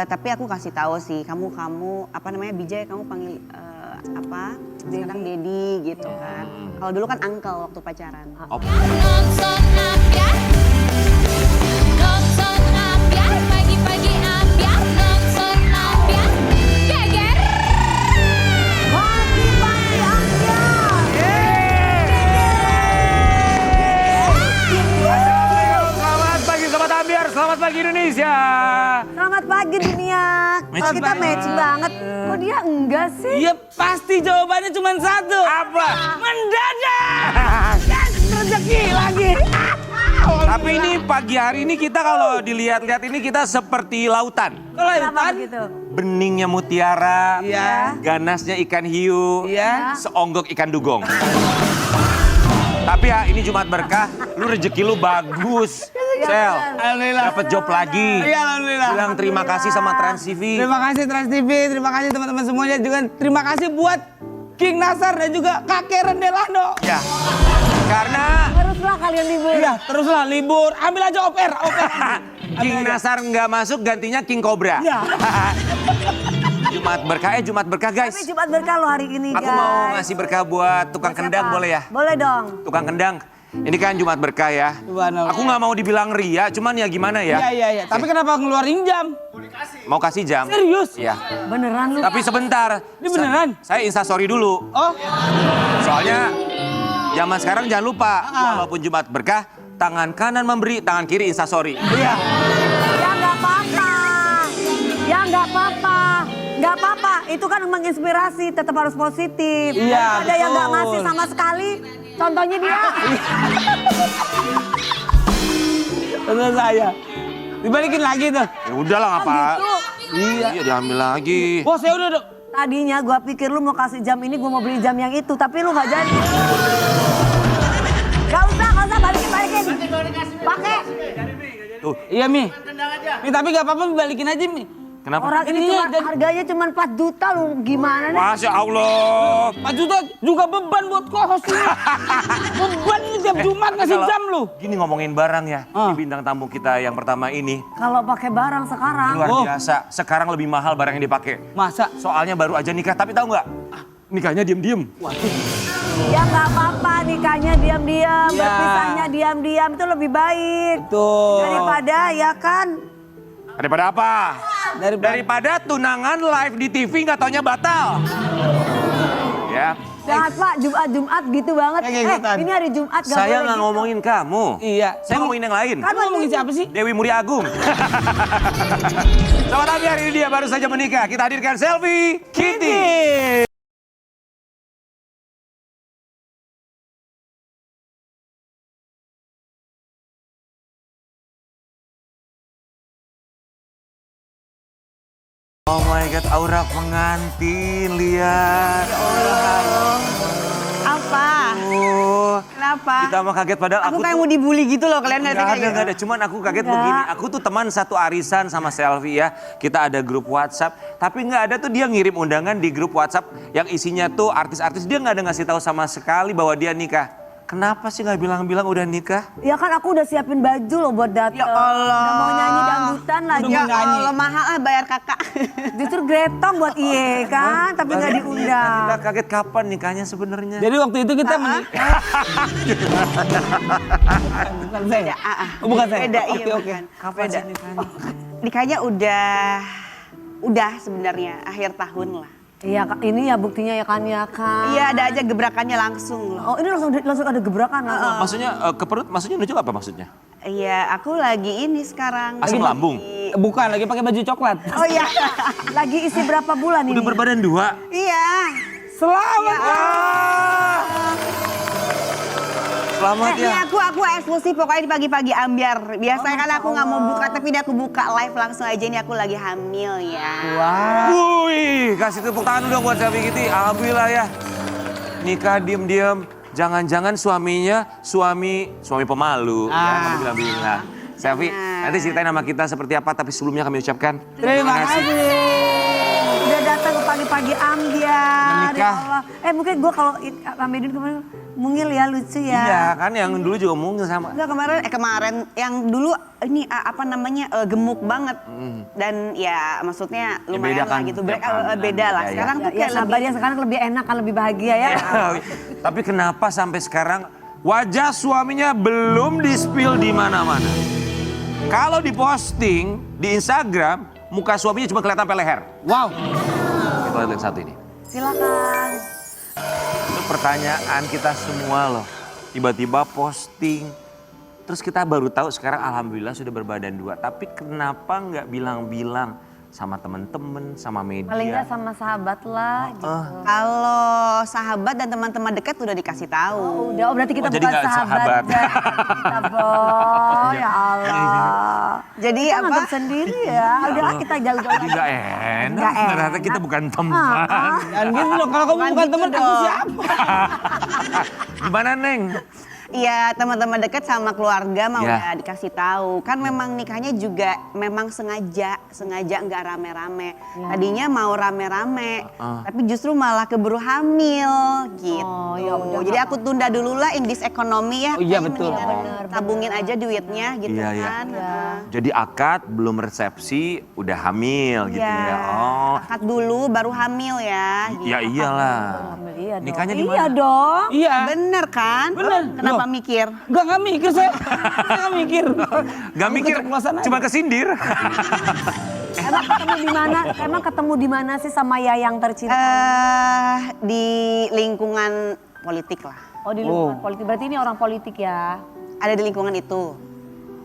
Tapi aku kasih tahu sih, kamu apa namanya Bijay, kamu panggil apa? Sekarang Dedi gitu kan. Kalau dulu kan uncle waktu pacaran. Nonton ambiar, nonton ambiar, pagi-pagi ambiar, nonton ambiar, geger. Pagi-pagi ambiar. Selamat pagi Sobat Ambiar, selamat pagi Indonesia. Selamat pagi dunia. Kalau kita match banget. Kok dia enggak sih? Iya pasti jawabannya cuma satu. Apa? Mendadak. Yes, rezeki lagi. Tapi ini pagi hari ini kita kalau dilihat-lihat ini kita seperti lautan. Kalau Kenapa Irfan, begitu? Beningnya mutiara, Iya. ganasnya ikan hiu, Iya. seonggok ikan dugong. Tapi ya ini Jumat berkah, lu rezeki lu bagus. Sel, Alhamdulillah. dapat job lagi. Iya, alhamdulillah. Bilang terima kasih sama Trans TV. Terima kasih Trans TV, terima kasih teman-teman semuanya juga. Terima kasih buat King Nasar dan juga Kakek Rendelano. Ya, karena Haruslah kalian libur. Iya, teruslah libur. Ambil aja oper. King Nasar nggak masuk, gantinya King Cobra. Iya. Jumat berkah guys. Tapi Jumat berkah lo hari ini guys. Aku mau ngasih berkah buat tukang Siapa? kendang boleh ya? Boleh dong. Tukang kendang. Ini kan Jumat berkah ya. Subhanallah. Aku nggak mau dibilang ria, cuman ya gimana ya? Iya. Tapi kenapa ngeluarin jam? Mau kasih jam. Serius? Iya. Beneran lu? Tapi sebentar. Ini beneran? Saya instastory dulu. Oh, Soalnya zaman sekarang jangan lupa, walaupun Jumat berkah, tangan kanan memberi, tangan kiri instastory. iya. Ya nggak apa-apa. Ya nggak apa-apa. Nggak apa-apa. Itu kan menginspirasi. Tetap harus positif. Iya, Ada yang nggak betul. ngasih sama sekali. Contohnya dia. Tentu saya. Dibalikin lagi tuh. Ya udahlah nggak apa. Gitu. Iya, diambil lagi. Bos, ya udah. Tadinya gua pikir lu mau kasih jam ini, gua mau beli jam yang itu, tapi lu nggak jadi. Gak usah, balikin. Pakai. Tuh, Iya, Mi. Mi, tapi gak apa-apa, balikin aja, Mi. kenapa? Orang ini Iya, cuma harganya cuma 4 juta lu, gimana nih? Masya Allah. 4 juta juga beban buat kos ini. Beban ini tiap Jumat ngasih Kalau jam lu. Gini ngomongin barang ya, Ah. di bintang tamu kita yang pertama ini Kalau pakai barang sekarang, luar Oh. biasa. Sekarang lebih mahal barang yang dipakai. Masa? Soalnya baru aja nikah, tapi tahu nggak? Nikahnya diem-diem. ya nggak apa-apa nikahnya diam-diam, Ya. berpisahnya diam-diam itu lebih baik Tuh. daripada ya kan. Daripada apa? Daripada Daripada tunangan live di TV nggak taunya batal. Ya, Jahat Pak, Jumat gitu banget. Kayak ikutan. Ini hari Jumat gak saya boleh nggak gitu. ngomongin kamu. Iya. Saya ngomongin yang lain. Kan ngomongin siapa sih? Dewi Mulia Agung. Selamat Ambiar, ini dia baru saja menikah. Kita hadirkan Selfie Kitty. Oh my god, aura pengantin, lihat. Apa? Oh, Kenapa? kita mah kaget padahal Aku aku kayak tuh... mau dibully gitu loh, kalian ngeliatnya kayak Nggak ada. Cuman aku kaget begini. Aku tuh teman satu arisan sama Selfie ya. Kita ada grup WhatsApp. Tapi nggak ada tuh dia ngirim undangan di grup WhatsApp yang isinya tuh artis-artis. Dia nggak ada ngasih tahu sama sekali bahwa dia nikah. Kenapa sih nggak bilang-bilang udah nikah? Ya kan aku udah siapin baju loh buat dateng. Ya Allah. Udah mau nyanyi dangdutan lagi. Udah Ya mau nyanyi. Allah, mahal ah bayar kakak. Justru gretong buat iye kan, tapi nggak Kita diundang. kaget kapan nikahnya sebenarnya. Jadi waktu itu kita menikah. Bukan saya. Oh, bukan saya. Beda, iya Oke, oke. bukan. Kapan Beda. sih nikahnya? Nikahnya udah sebenarnya akhir tahun lah. Iya, ini ya buktinya ya kan. Iya, ada aja gebrakannya langsung loh. Oh, ini langsung ada gebrakan langsung. Maksudnya ke perut, maksudnya nunjuk apa maksudnya? Iya, aku lagi ini sekarang. Asam lambung? Bukan, lagi pakai baju coklat. Oh iya. Lagi isi berapa bulan ini? Udah berbadan dua? Iya. Selamat. Selamat Ini ya. aku eksklusif pokoknya di pagi-pagi ambiar. Biasanya kan aku nggak mau buka, tapi ini aku buka live langsung aja. Ini aku lagi hamil ya. Wih, kasih tepuk tangan dong buat Selfie Kitty. Alhamdulillah ya. Nikah diem-diem. Jangan-jangan suami pemalu. Ya, kamu bilang-bilang. Selfie, nanti ceritain nama kita seperti apa, tapi sebelumnya kami ucapkan Terima kasih. Udah datang ke pagi-pagi ambiar. Menikah. Ya Allah. Mungkin gue kalau Ramedin kemarin Mungil ya, lucu ya. Iya kan yang dulu juga mungil sama. Enggak kemarin yang dulu ini apa namanya gemuk banget dan ya maksudnya Ya, lumayan beda kan lah gitu. tiap orang. Beda lah. Ya, ya. Sekarang tuh Ya kayak sabar ya, sekarang lebih enak kan, lebih bahagia ya. Tapi kenapa sampai sekarang wajah suaminya belum di-spill di mana-mana? Kalau diposting di Instagram, muka suaminya cuma kelihatan sampai leher. Wow. Kita lihat satu ini. Silakan. Itu pertanyaan kita semua loh. Tiba-tiba posting. Terus kita baru tahu sekarang alhamdulillah sudah berbadan 2. Tapi kenapa nggak bilang-bilang sama temen-temen, sama media? Paling nggak sama sahabat lah gitu. kalau sahabat dan teman-teman dekat udah dikasih tahu. Udah, berarti kita Oh, jadi bukan nggak sahabat. sahabat. Kita, Boy. Ya Allah. Jadi Kita apa? nganggap sendiri ya. Udah kita jauh-jauh. Jadi nggak enak. Nggak enak. Ternyata kita bukan teman. Dan gitu loh, kalau kamu bukan gitu teman, aku dong. siapa? Gimana Neng? Iya teman-teman dekat sama keluarga mah Ya. udah dikasih tahu. Kan memang nikahnya juga memang sengaja nggak rame-rame. Tadinya mau rame-rame, tapi justru malah keburu hamil gitu. Oh, ya udah, Jadi aku tunda dulu lah in this economy ya. Oh, iya, Kayaknya betul. mendingan tabungin aja duitnya gitu Iya, iya. kan. Jadi akad belum resepsi udah hamil gitu ya. Oh, Akad dulu baru hamil ya. Gitu. ya iyalah. Iya dong. Nikahnya di Iya mana? dong. Iya. Bener kan? Bener. Kenapa Loh. mikir? Enggak mikir saya. Saya nggak mikir. Gak mikir, keceplosan aja. cuma kesindir. Emang ketemu di mana? Emang ketemu di mana sih sama Yayang tercinta? Di lingkungan politik lah. Oh, di lingkungan politik. Berarti ini orang politik ya? Ada di lingkungan itu.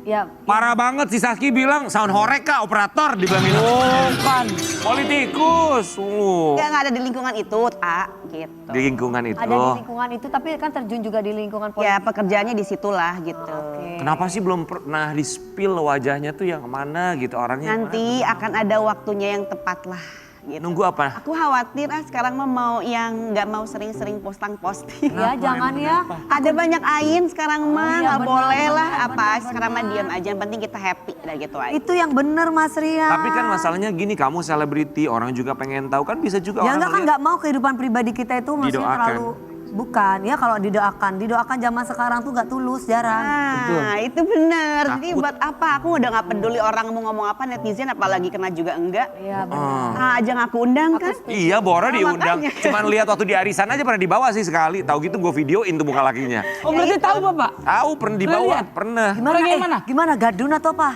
Ya. Parah banget si Saski bilang sound horek kah operator dibilang gitu. Bukan. Politikus. Nggak ada di lingkungan itu, tak gitu. Di lingkungan itu. Ada di lingkungan itu, tapi kan terjun juga di lingkungan politik. Ya pekerjaannya di situlah gitu. Kenapa sih belum pernah di-spill wajahnya tuh yang mana gitu orangnya? yang Nanti akan ada waktunya yang tepat lah. mana? Gitu. Nunggu apa? Aku khawatir sekarang mah mau yang nggak mau sering-sering posting. Ya jangan ya. Ada banyak ain sekarang mah iya, nggak benar, boleh lah benar, apa benar, sekarang mah diam aja yang penting kita happy dah gitu aja. Itu yang bener Mas Rian. Tapi kan masalahnya gini, kamu selebriti, orang juga pengen tahu kan bisa juga Ya orang enggak kan ngeliat. nggak mau kehidupan pribadi kita itu maksudnya Didoakan. terlalu bukan ya kalau didoakan zaman sekarang tuh nggak tulus jarang. Nah itu benar. Jadi Takut. buat apa? Aku udah nggak peduli orang mau ngomong apa netizen apalagi kena juga enggak. Iya benar. Nah, aja aku undang kan. Iya, Bora diundang. makanya. Cuman lihat waktu di arisan aja pernah dibawa sih sekali. Tahu gitu gue videoin tuh muka lakinya. Oh berarti tahu Bapak? Tahu pernah dibawa, lihat? pernah. Gimana? Orang yang mana? Gimana gadun atau apa?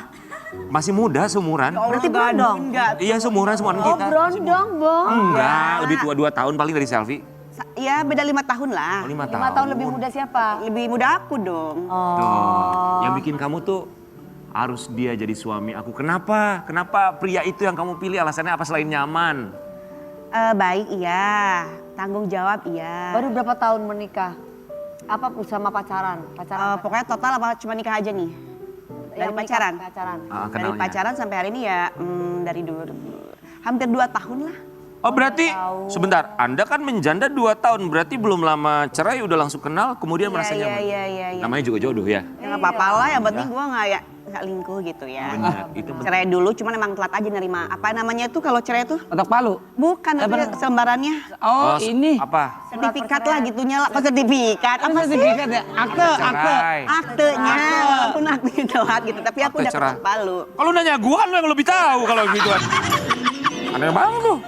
Masih muda seumuran. Berarti berondong. Iya, seumuran seumuran Oh kita. berondong Bong. Enggak, lebih tua 2 tahun paling dari selfie. Ya beda 5 tahun lah. Oh, 5 tahun. 5 tahun lebih muda siapa? Lebih muda aku dong. Tuh, yang bikin kamu tuh harus dia jadi suami aku. Kenapa? Kenapa pria itu yang kamu pilih? Alasannya apa selain nyaman? Baik iya, tanggung jawab iya. Baru berapa tahun menikah? Apa sama pacaran? Pacaran. Pokoknya total apa cuma nikah aja nih? Dari pacaran. Pacaran. Dari Kenalnya. pacaran sampai hari ini ya dari hampir 2 tahun lah. Oh berarti, sebentar, Anda kan menjanda 2 tahun, berarti belum lama cerai udah langsung kenal, kemudian merasa nyaman. Iya. Namanya juga jodoh ya? Ya nggak apa-apa lah, yang penting gue nggak lingkuh gitu ya. Benar, itu benar. Cerai dulu, cuman emang telat aja nerima. Apa namanya tuh kalau cerai tuh? Otak palu. Bukan, tapi selembarannya. Oh ini. Apa? Sertifikat lah gitunya lah. Kok sertifikat? Apa sertifikat ya? Akte. Cerai. Aktenya, walaupun aktenya telat gitu. Tapi aku Akte udah cerai. ketok palu. Kalau nanya gua lu yang lebih tahu kalau gituan. Aneh banget tuh.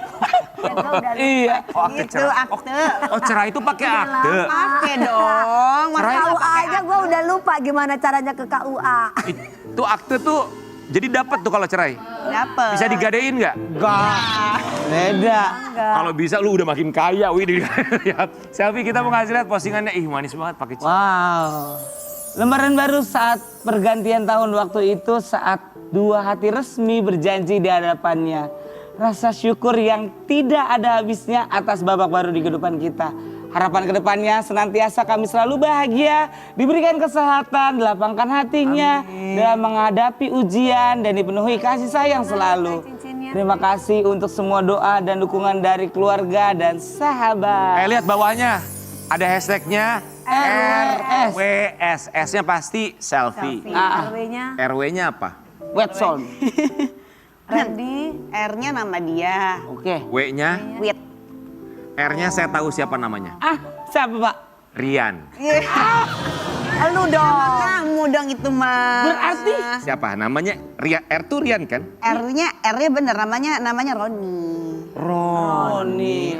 Iya. Oh, akte Gitu, cerai. akte. Oh cerai itu pakai akte. Pakai dong. Masa Cerai. nggak KUA pakai aja gue udah lupa gimana caranya ke KUA. Itu akte tuh jadi dapat tuh kalau cerai. Dapet. Bisa digadein nggak? Enggak. Beda. Kalau bisa lu udah makin kaya, wih. Lihat. Selfie kita mau ngasih lihat postingannya, ih manis banget pakai cincin. Wow. Lembaran baru saat pergantian tahun waktu itu saat dua hati resmi berjanji di hadapannya. Rasa syukur yang tidak ada habisnya atas babak baru di kehidupan kita. Harapan kedepannya senantiasa kami selalu bahagia, diberikan kesehatan, dilapangkan hatinya dalam menghadapi ujian dan dipenuhi kasih sayang selalu. Terima kasih untuk semua doa dan dukungan dari keluarga dan sahabat. Lihat bawahnya, ada hashtagnya RWS. RWS. S-nya pasti selfie. RW-nya Ah. RW-nya apa? Wet sound. Randy. R-nya nama dia. Oke. W-nya, Wit. R-nya saya tahu siapa namanya. Ah, siapa Pak? Rian. Lu dong. Kamu dong itu mah. Berarti? Siapa? Namanya R tuh Rian kan? R-nya bener namanya Roni. Roni.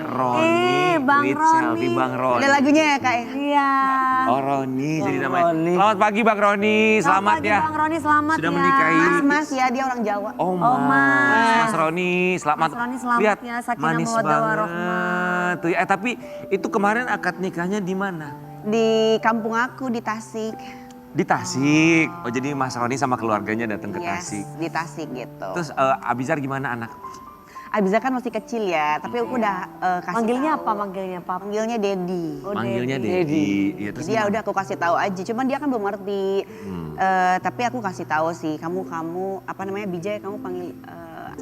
Bang With Roni. Selfie Bang Roni. Ada lagunya ya Kak? Iya. Oh Roni jadi namanya. Roni. Selamat pagi Bang Roni, selamat pagi, ya. Bang Roni, selamat Sudah ya. menikahi. Mas ya dia orang Jawa. Oh, Mas. Mas Roni, selamat. Mas Roni, selamat Lihat, ya, sakinah manis mawaddah banget. warahmah. Tuh, tapi itu kemarin akad nikahnya di mana? Di kampung aku di Tasik. Di Tasik. Oh jadi Mas Roni sama keluarganya datang ke Yes, Tasik. di Tasik gitu. Terus Abizar gimana anak? Abiza kan masih kecil ya, tapi aku udah kasih Manggilnya tahu. apa manggilnya, Pap? Manggilnya Dedi. Oh, Manggilnya Dedi. Dedi. Iya, terus Jadi ya gimana? udah aku kasih tahu aja, cuman dia kan belum ngerti. Tapi aku kasih tahu sih, kamu apa namanya Bijay, kamu panggil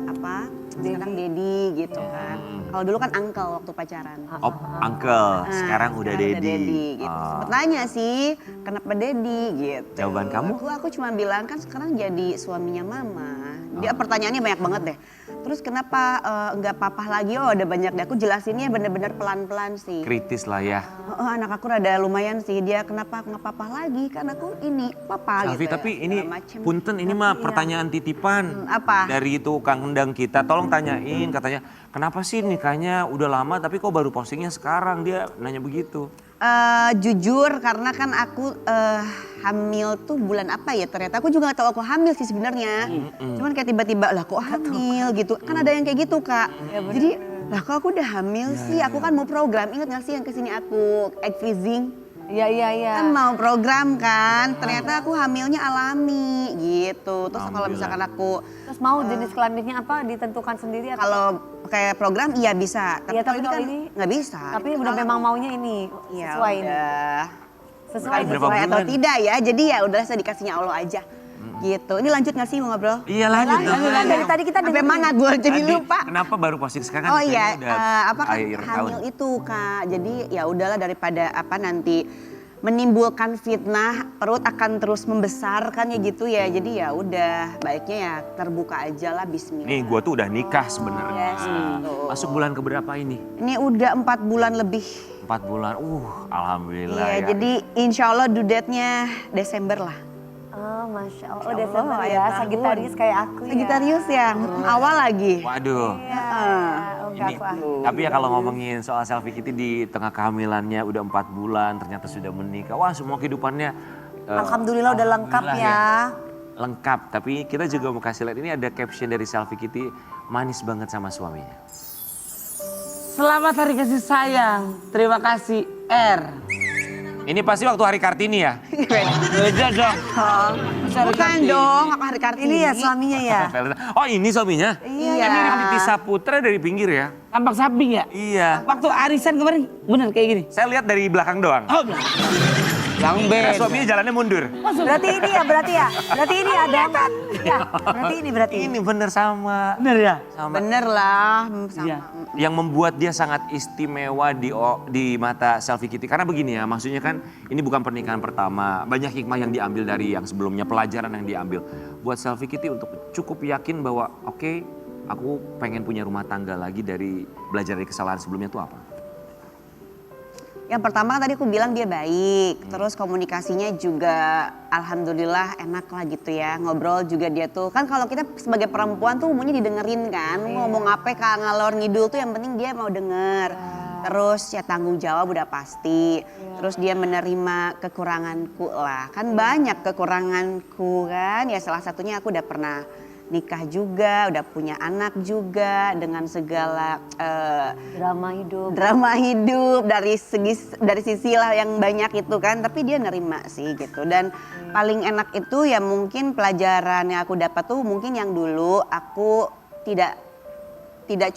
apa? Sekarang Dedi gitu kan. Kalau dulu kan uncle waktu pacaran. Oh, uncle. Sekarang udah sekarang Dedi. gitu. Oh. Sempet nanya sih, kenapa Dedi gitu. Jawaban kamu? Aku cuma bilang kan sekarang jadi suaminya mama. Dia pertanyaannya banyak banget deh. Terus kenapa nggak papa lagi? Oh ada banyak deh. Aku jelasinnya bener-bener pelan-pelan sih. Kritis lah ya. Oh, anak aku rada lumayan sih. Dia kenapa nggak papa lagi? Kan aku ini papa Selfie, gitu. tapi ya, ini segala macem. punten ini mah pertanyaan titipan. Apa? Dari itu Kang Endang kita, tolong tanyain katanya, kenapa sih nikahnya udah lama tapi kok baru postingnya sekarang? Dia nanya begitu. Jujur karena kan aku hamil tuh bulan apa ya, ternyata aku juga gak tahu aku hamil sih sebenarnya. Cuman kayak tiba-tiba lah kok hamil gitu, kan ada yang kayak gitu Kak. Jadi lah kok aku udah hamil sih, aku kan mau program, inget gak sih yang kesini aku egg freezing? Iya. Kan mau program kan, ternyata aku hamilnya alami gitu. Terus kalau misalkan aku Terus mau jenis kelaminnya apa ditentukan sendiri atau? kalau kayak program iya bisa, tapi Iya, kalau tapi ini kalau kan ini nggak bisa. Tapi Ini udah kalau memang aku- maunya ini Ya sesuai ini. udah. Sesuai Berapa Sesuai atau bulan? tidak ya, jadi ya udah saya dikasihnya Allah aja. Gitu. Ini lanjut nggak sih mau ngobrol? Iya lanjut dong. Dari tadi kita Sampai dengerin. mana gue jadi Tadi, lupa. Kenapa baru posting sekarang kan Oh iya, nikahnya udah apa kan akhir hamil tahun. itu Kak. Jadi ya udahlah daripada apa nanti menimbulkan fitnah, perut akan terus membesar kan ya gitu ya. Jadi ya udah baiknya ya terbuka aja lah bismillah. Nih gua tuh udah nikah sebenarnya. Yes, gitu. Masuk bulan keberapa ini? Ini udah 4 bulan lebih. 4 bulan. Alhamdulillah Iya, ya. jadi insya Allah due date-nya Desember lah. Oh, Masya Allah. Oh, Insya Desember Allah, ya. akhir tahun. Sagittarius kayak aku ya. Sagittarius ya, awal lagi. Waduh. Oh, enggak Ini, aku. tapi ya kalau ngomongin soal Selfie Kitty di tengah kehamilannya udah 4 bulan ternyata sudah menikah. Wah semua kehidupannya Alhamdulillah udah lengkap alhamdulillah ya. Lengkap, tapi kita juga mau kasih lihat ini ada caption dari Selfie Kitty manis banget sama suaminya. Selamat hari kasih sayang. Terima kasih R. Ini pasti waktu hari Kartini ya? Beda dong. Bukan dong, aku hari Kartini. Ini ya suaminya ya. Oh ini suaminya? Iya. Ini mirip Titi Saputra dari pinggir ya? Tampak samping ya? Iya. Waktu arisan kemarin bener kayak gini. Saya lihat dari belakang doang. Oh, yang Karena beda. suaminya jalannya mundur. Berarti ini ya, berarti ya. Berarti ini ada. Ya, berarti ini berarti. Ini bener sama. Bener ya? Sama. Bener lah, sama. Iya. Yang membuat dia sangat istimewa di mata Selfie Kitty. Karena begini ya, maksudnya kan ini bukan pernikahan pertama. Banyak hikmah yang diambil dari yang sebelumnya, pelajaran yang diambil. Buat Selfie Kitty untuk cukup yakin bahwa oke, aku pengen punya rumah tangga lagi dari belajar dari kesalahan sebelumnya itu apa? Yang pertama tadi aku bilang dia baik, terus komunikasinya juga alhamdulillah enak lah gitu ya. Ngobrol juga dia tuh, kan kalau kita sebagai perempuan tuh umumnya didengerin kan. Ngomong apa ngalor ngidul tuh yang penting dia mau denger. Terus ya tanggung jawab udah pasti. Terus dia menerima kekuranganku lah. Kan banyak kekuranganku kan, ya salah satunya aku udah pernah nikah juga, udah punya anak juga dengan segala Drama hidup. dari sisi lah yang banyak itu kan, tapi dia nerima sih gitu. Dan paling enak itu ya mungkin pelajaran yang aku dapat tuh mungkin yang dulu aku tidak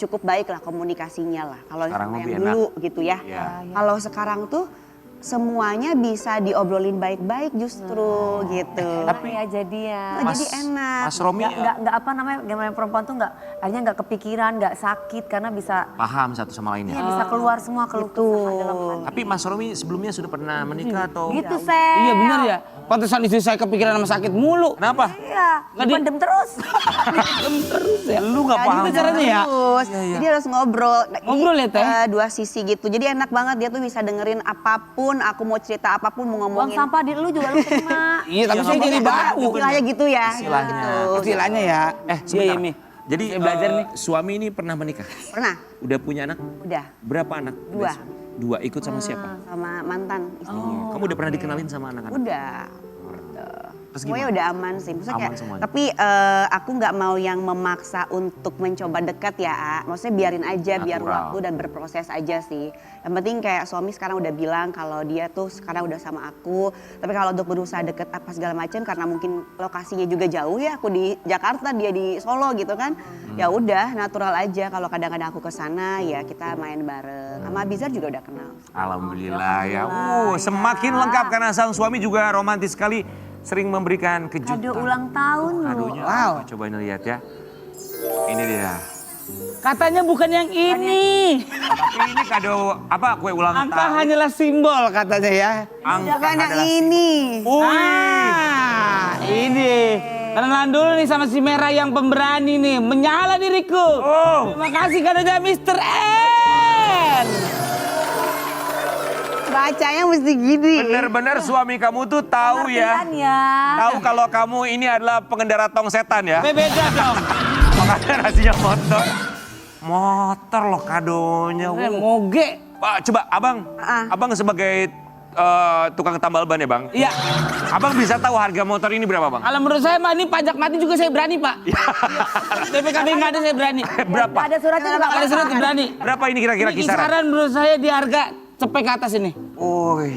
cukup baik lah komunikasinya lah kalau Sekarang sama lebih yang dulu gitu ya. Iya. Kalau sekarang tuh semuanya bisa diobrolin baik-baik justru gitu. Tapi ya jadi ya. Jadi enak. Mas Romi Nggak apa namanya, gimana perempuan tuh akhirnya nggak kepikiran, nggak sakit karena bisa paham satu sama lainnya. bisa keluar semua keluh kesah dalam hati. Tapi Mas Romi sebelumnya sudah pernah menikah atau? Gitu, Sel. Iya bener ya. Pantesan istri saya kepikiran sama sakit mulu. Kenapa? Iya, Nggak di- dipendem terus. Terus ya. Lu nggak Ya, paham. gitu caranya ya? Terus, jadi harus ngobrol. Ngobrol ya, Teh? Dua sisi gitu. Jadi enak banget dia tuh bisa dengerin apapun, aku mau cerita apapun, mau Buang ngomongin. sampah di lu juga lu terima. Iya, tapi saya jadi bau. Istilahnya gitu ya. Istilahnya. Gitu. Istilahnya ya. Eh, Iya, sebentar. Mi. Jadi Saya belajar nih. suami ini pernah menikah? Pernah? Udah punya anak? Udah. Berapa anak? Dua. Dua, ikut sama siapa? Sama mantan istrinya. Kamu udah pernah dikenalin sama anak-anak? Udah. Terus Pokoknya gimana? udah aman sih. Maksudnya Aman kayak, semuanya. tapi aku nggak mau yang memaksa untuk mencoba dekat ya, A. Maksudnya biarin aja, biar Natural. waktu dan berproses aja sih. Yang penting kayak suami sekarang udah bilang kalau dia tuh sekarang udah sama aku. Tapi kalau untuk berusaha deket apa segala macam karena mungkin lokasinya juga jauh ya. Aku di Jakarta, dia di Solo gitu kan. Ya udah natural aja. Kalau kadang-kadang aku ke sana ya kita main bareng. Sama Abizar juga udah kenal. Alhamdulillah ya. Semakin lengkap karena sang suami juga romantis sekali. Sering memberikan kejutan. Kado ulang tahun lu. Kadonya Wow. apa? Coba ini lihat ya. Ini dia. Katanya bukan yang ini. Tapi ini kado apa? Kue ulang Angka tahun. hanyalah simbol katanya ya. Angka Bukan yang adalah- ini. Ini. Kenalan dulu nih sama si Merah yang pemberani nih. Menyala diriku. Oh. Terima kasih kadonya Mr. N. Bacanya mesti gini. Bener-bener suami kamu tuh tahu ya. Pengertian ya. Tahu kalau kamu ini adalah pengendara tong setan ya. Beda dong. Makanya rasanya motor. Motor loh kadonya. Moge. Pak, coba abang. Ah. Abang sebagai tukang tambal ban ya bang. Iya. Abang bisa tahu harga motor ini berapa bang? Kalau menurut saya mah ini pajak mati juga saya berani pak. BPKB nggak ada saya berani. Berapa? Ada suratnya juga Ada surat berani. Berapa ini kira-kira Ini kisaran? kisaran menurut saya di harga cepet ke atas ini. Oi.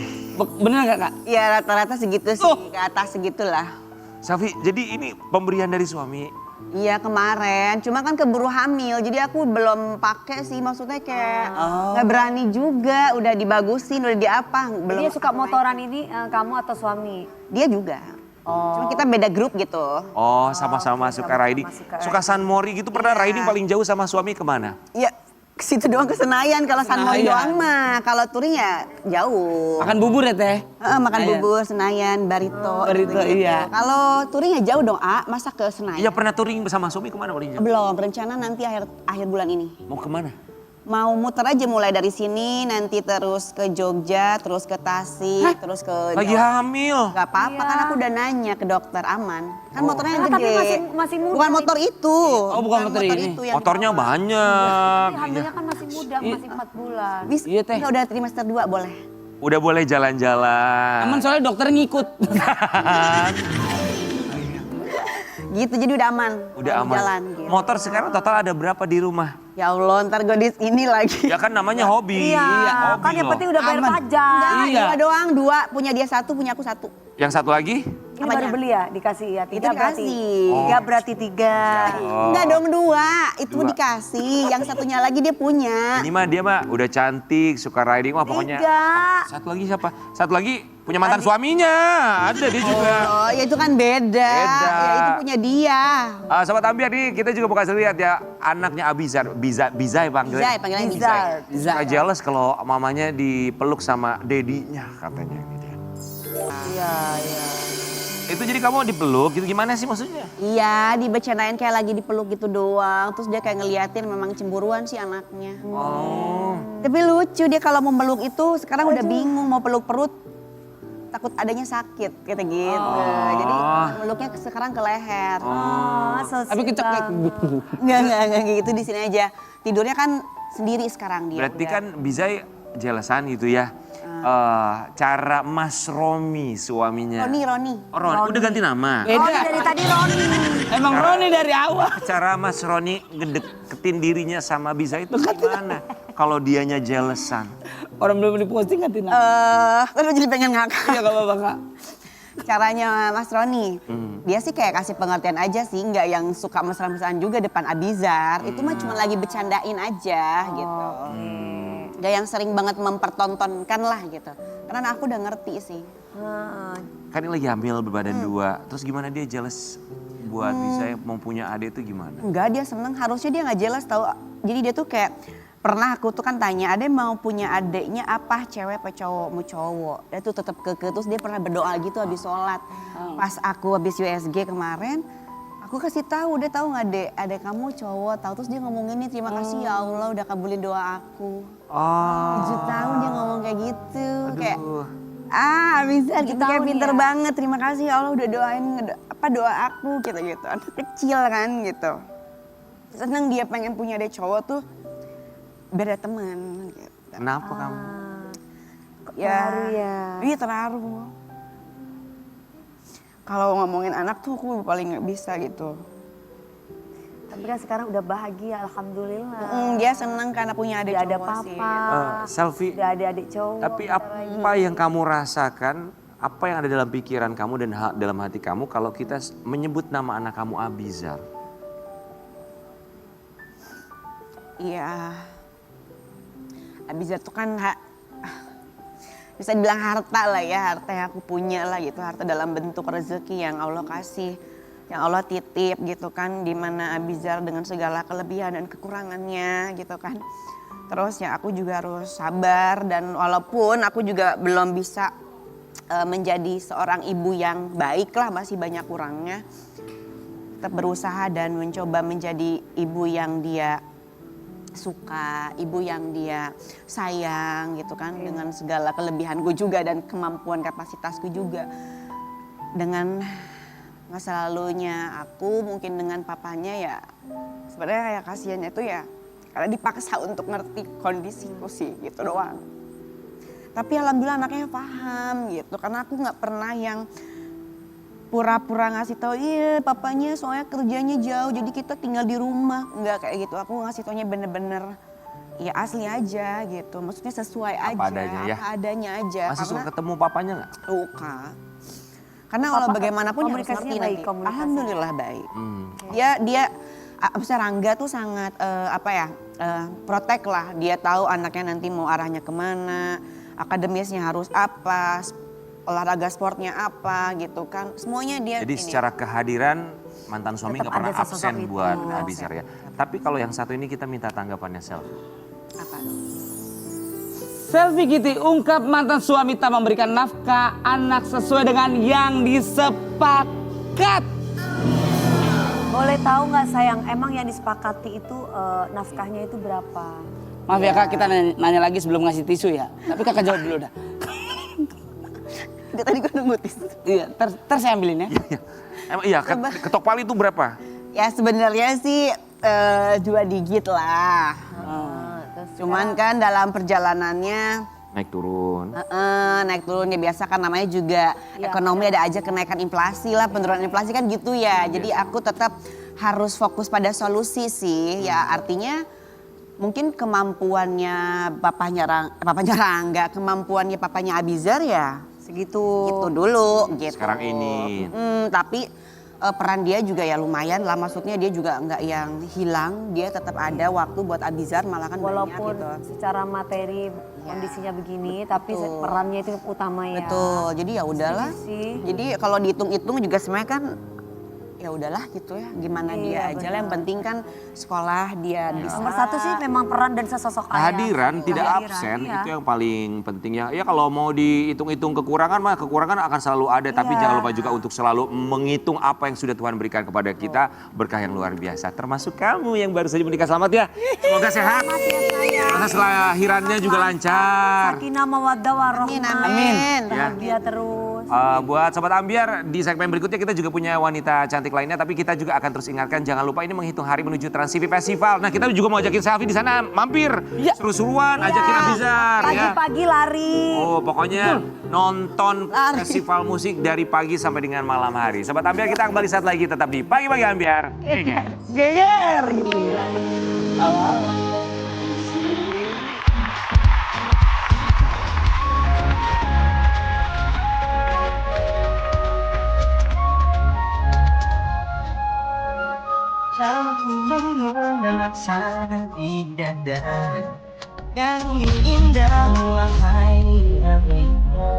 Bener nggak kak? Ya rata-rata segitu sih, Oh. ke atas segitulah. Safi, jadi ini pemberian dari suami. Iya kemarin, cuma kan keburu hamil, jadi aku belum pakai sih, maksudnya kayak nggak berani juga, udah dibagusin, udah diapa, belum. Dia suka motoran ini kamu atau suami? Dia juga. Oh. Cuma kita beda grup gitu. Oh, sama-sama suka riding. suka Suka San Mori gitu, pernah riding paling jauh sama suami kemana? Ya ke situ doang, ke Senayan. Kalau San Mori Senayan. doang mah, kalau touring ya jauh. Makan bubur ya teh? Makan Senayan. bubur, Senayan, Barito. Barito, gitu-gitu. iya. Kalau touring ya jauh dong, A. Masa ke Senayan? Iya pernah touring bersama suami kemana paling jauh? Belum, rencana nanti akhir bulan ini. Mau kemana? Mau muter aja mulai dari sini, nanti terus ke Jogja, terus ke Tasik, terus ke Lagi Jawa. hamil. Gak apa-apa, kan aku udah nanya ke dokter aman. Kan motornya Ah, gede. tapi masih muda Bukan motor itu. Oh, bukan motor ini. itu yang Motornya dibawa. banyak. Tapi hamilnya kan masih muda, masih 4 bulan. Bis, Iya, Teh. ya udah trimester 2 boleh. Udah boleh jalan-jalan. Aman soalnya dokter ngikut. Gitu, jadi udah aman. Udah Kalau aman. Jalan, gitu. Motor sekarang total ada berapa di rumah? Ya Allah, ntar gue di ini lagi. Ya kan namanya hobi. Iya, Hobi kan yang loh. penting udah bayar Aman. pajak. Enggak, Iya. 2 doang, 2. Punya dia 1, punya aku 1. Yang satu lagi? Ini Apanya? baru beli ya, dikasih ya. 3 Itu berarti. dikasih. 3 berarti 3. Enggak dong 2, itu Dua. dikasih. Yang satunya lagi dia punya. Ini mah dia mah udah cantik, suka riding, wah pokoknya. 3. Satu lagi siapa? Satu lagi punya mantan suaminya. Ada dia juga. Oh, ya itu kan beda. Beda. Ya itu punya dia. Sobat Ambiar nih kita juga mau kasih lihat ya anaknya Abizar, Bizai panggilnya. Bizai, panggilannya Bizai. Bizai. Suka jealous kalau mamanya dipeluk sama dedinya katanya ini dia. Iya, iya. Itu jadi kamu dipeluk gitu gimana sih maksudnya? Iya, dibecanain kayak lagi dipeluk gitu doang. Terus dia kayak ngeliatin memang cemburuan sih anaknya. Oh. Tapi lucu dia kalau mau meluk itu sekarang udah bingung mau peluk perut. Takut adanya sakit, kata gitu. Jadi meluknya sekarang ke leher. Oh, so Tapi sweet kecek. banget. Enggak gitu di sini aja. Tidurnya kan sendiri sekarang dia. Berarti udah. kan Bizai jelasan gitu ya. Cara Mas Romi suaminya. Roni. Oh, Roni. Udah ganti nama. Oh, Beda. dari tadi Roni. Emang Roni dari awal. Cara Mas Roni ngedeketin dirinya sama Bizai itu gimana? Kalau dianya jealousan. Orang belum diposting ganti nama. Aduh jadi pengen ngakak. Iya gak apa-apa kak. Caranya Mas Roni, dia sih kayak kasih pengertian aja sih, nggak yang suka mesra-mesraan juga depan Abizar. Itu mah cuma lagi bercandain aja gitu. Gak yang sering banget mempertontonkan lah gitu. Karena aku udah ngerti sih. Kan ini lagi hamil berbadan 2. Terus gimana dia jealous buat Bizai mau punya adik itu gimana? Enggak, dia seneng. Harusnya dia nggak jelas tahu. Jadi dia tuh kayak pernah aku tuh kan tanya, ada mau punya adeknya apa, cewek apa cowok? Mau cowok. Dia tuh tetap keke, terus dia pernah berdoa gitu habis sholat. Pas aku habis USG kemarin, aku kasih tahu, dia tahu nggak dek, adek kamu cowok tahu, terus dia ngomong ini, terima kasih ya Allah udah kabulin doa aku. Oh. 7 tahun dia ngomong kayak gitu, Aduh. kayak bisa gitu, kayak pinter banget, terima kasih ya Allah udah doain doa aku gitu, anak kecil kan gitu. Seneng dia pengen punya adek cowok tuh biar ada teman gitu. Kenapa kamu? Terharu ya. Iya terharu. Kalau ngomongin anak tuh aku paling nggak bisa gitu. Tapi kan sekarang udah bahagia, alhamdulillah. Dia seneng karena punya adik Udah ada cowok sih. papa, Selfie, udah ada adik cowok. tapi apa yang kamu rasakan, apa yang ada dalam pikiran kamu dan dalam hati kamu kalau kita menyebut nama anak kamu Abizar? Iya. Abizar tuh kan bisa dibilang harta lah ya, harta yang aku punya lah gitu, harta dalam bentuk rezeki yang Allah kasih, yang Allah titip gitu kan, dimana Abizar dengan segala kelebihan dan kekurangannya gitu kan. Terus ya aku juga harus sabar, dan walaupun aku juga belum bisa menjadi seorang ibu yang baik lah, masih banyak kurangnya, tetap berusaha dan mencoba menjadi ibu yang dia suka, ibu yang dia sayang gitu kan, dengan segala kelebihanku juga dan kemampuan kapasitasku juga. Dengan masa lalunya aku mungkin dengan papanya ya sebenarnya kayak kasihannya itu ya karena dipaksa untuk ngerti kondisiku sih gitu doang. Tapi alhamdulillah anaknya paham gitu, karena aku nggak pernah yang pura-pura ngasih tahu, iya papanya soalnya kerjanya jauh jadi kita tinggal di rumah. Enggak kayak gitu, aku ngasih taunya bener-bener ya asli aja gitu. Maksudnya sesuai aja, adanya ya? apa adanya aja. Masih suka ketemu papanya nggak? Suka. Karena kalau bagaimanapun ya harus komunikasinya ngerti baik, nanti. komunikasi. Alhamdulillah baik. Hmm. Dia misalnya Rangga tuh sangat protek lah. Dia tahu anaknya nanti mau arahnya kemana, akademisnya harus apa, olahraga sportnya apa gitu kan. Semuanya dia Jadi secara kehadiran mantan suami Tetap nggak pernah ada sosok absen itu. buat Abizar ya. Tapi kalau yang satu ini kita minta tanggapannya Sel. apa? Selfie Kitty ungkap mantan suami tak memberikan nafkah anak sesuai dengan yang disepakat. Boleh tahu nggak sayang, emang yang disepakati itu nafkahnya itu berapa? Maaf ya kak, kita nanya lagi sebelum ngasih tisu ya. Tapi kakak jawab dulu dah. Dia tadi gue nunggu tisu. Iya, ter saya ambilin ya. Emang iya, ketok palu itu berapa? Ya sebenarnya sih 2 digit lah. Cuman kan dalam perjalanannya Naik turun. naik turun ya biasa kan, namanya juga ekonomi ada aja kenaikan inflasi lah, penurunan inflasi kan gitu ya. Jadi aku tetap harus fokus pada solusi sih. Ya artinya mungkin kemampuannya papanya Rangga, kemampuannya papanya Abizar ya Segitu. gitu dulu gitu. Sekarang ini. Tapi peran dia juga ya lumayan lah, maksudnya dia juga nggak yang hilang, dia tetap ada waktu buat Abizar, malah kan banyak Walaupun gitu. secara materi kondisinya begini, tapi perannya itu utama ya. Betul, jadi ya udahlah. Setuju sih. Jadi kalau dihitung-hitung juga sebenarnya kan ya udahlah gitu ya, gimana dia aja lah, yang penting kan sekolah dia bisa. Nomor 1 sih memang peran dan sesosok ayah. Kehadiran tidak Kehadiran, absen iya. itu yang paling penting ya. Ya kalau mau dihitung-hitung kekurangan mah kekurangan akan selalu ada, tapi jangan lupa juga untuk selalu menghitung apa yang sudah Tuhan berikan kepada kita, berkah yang luar biasa. Termasuk kamu yang baru saja menikah, selamat ya. Semoga sehat. Proses lahirannya juga lancar. Sakinah mawaddah warahmah. Amin. Bahagia terus. Buat Sobat Ambiar, di segmen berikutnya kita juga punya wanita cantik lainnya, tapi kita juga akan terus ingatkan jangan lupa ini menghitung hari menuju Trans TV Festival. Nah kita juga mau ajakin selfie di sana, mampir, seru-seruan, ajakin Abizar ya. Pagi-pagi lari. Oh pokoknya nonton festival musik dari pagi sampai dengan malam hari. Sobat Ambiar, kita kembali saat lagi tetap di Pagi-Pagi Ambiar. Geger. Di dada yang indah wahai Amerika.